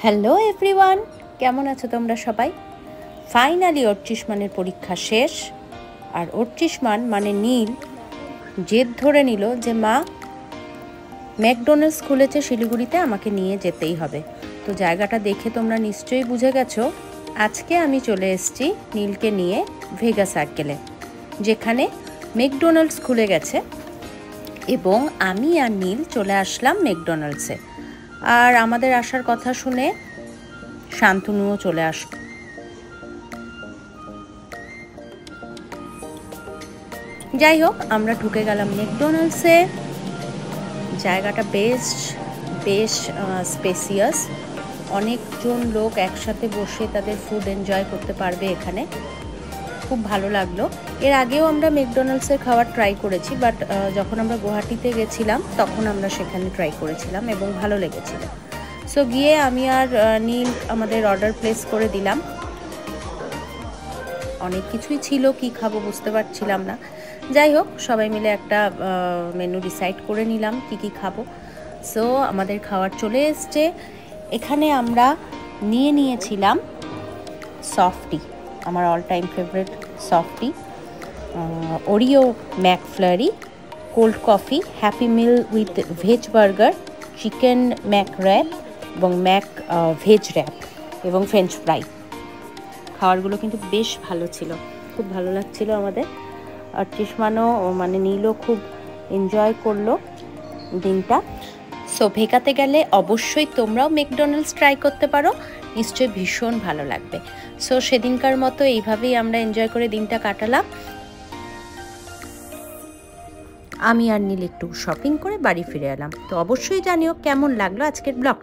Hello everyone, কেমন আছো তোমরা সবাই? ফাইনালি 38 মানের পরীক্ষা শেষ। আর 38 মান মানে নীল জেদ ধরে নিল যে মা ম্যাকডোনাল্ডস খুলেছে শিলিগুড়িতে, আমাকে নিয়ে যেতেই হবে। তো জায়গাটা দেখে তোমরা নিশ্চয়ই বুঝে গেছো, আজকে আমি চলে এসেছি নীলকে নিয়ে ভেগা সার্কেলে, যেখানে ম্যাকডোনাল্ডস খুলে গেছে। এবং আমি আর নীল চলে আসলাম ম্যাকডোনাল্ডসে। আর আমাদের আসার কথা শুনে শান্তনুও চলে আসলো। যাই হোক, আমরা ঢুকে গেলাম ম্যাকডোনাল্ডসে। জায়গাটা বেশ স্পেসিয়াস, অনেকজন লোক একসাথে বসে তাদের ফুড এনজয় করতে পারবে এখানে। খুব ভালো লাগলো। এর আগেও আমরা ম্যাকডোনাল্ডসের খাবার ট্রাই করেছি, বাট যখন আমরা গুয়াহাটিতে গেছিলাম তখন আমরা সেখানে ট্রাই করেছিলাম এবং ভালো লেগেছিল। সো গিয়ে আমি আর নীল আমাদের অর্ডার প্লেস করে দিলাম। অনেক কিছুই ছিল, কি খাবো বুঝতে পারছিলাম না। যাই হোক, সবাই মিলে একটা মেনু ডিসাইড করে নিলাম কি কি খাবো। সো আমাদের খাবার চলে এসছে। এখানে আমরা নিয়েছিলাম সফটি, আমার all time favourite softy, Oreo McFlurry, cold coffee, happy meal with veg burger, chicken McWrap এবং ভেজ র্যাপ এবং ফ্রেঞ্চ ফ্রাই। খাবারগুলো কিন্তু বেশ ভালো ছিল, খুব ভালো লাগছিল আমাদের। আর তৃষ্মানও মানে নীলও খুব এনজয় করলো দিনটা। সো ভেগাতে গেলে অবশ্যই তোমরাও ম্যাকডোনাল্ডস ট্রাই করতে পারো, নিশ্চয়ই ভীষণ ভালো লাগবে। সো সেদিনকার মতো এইভাবেই আমরা এনজয় করে দিনটা কাটালাম। আমি আর নীল একটু শপিং করে বাড়ি ফিরে এলাম। তো অবশ্যই জানিও কেমন লাগলো আজকের ব্লগ।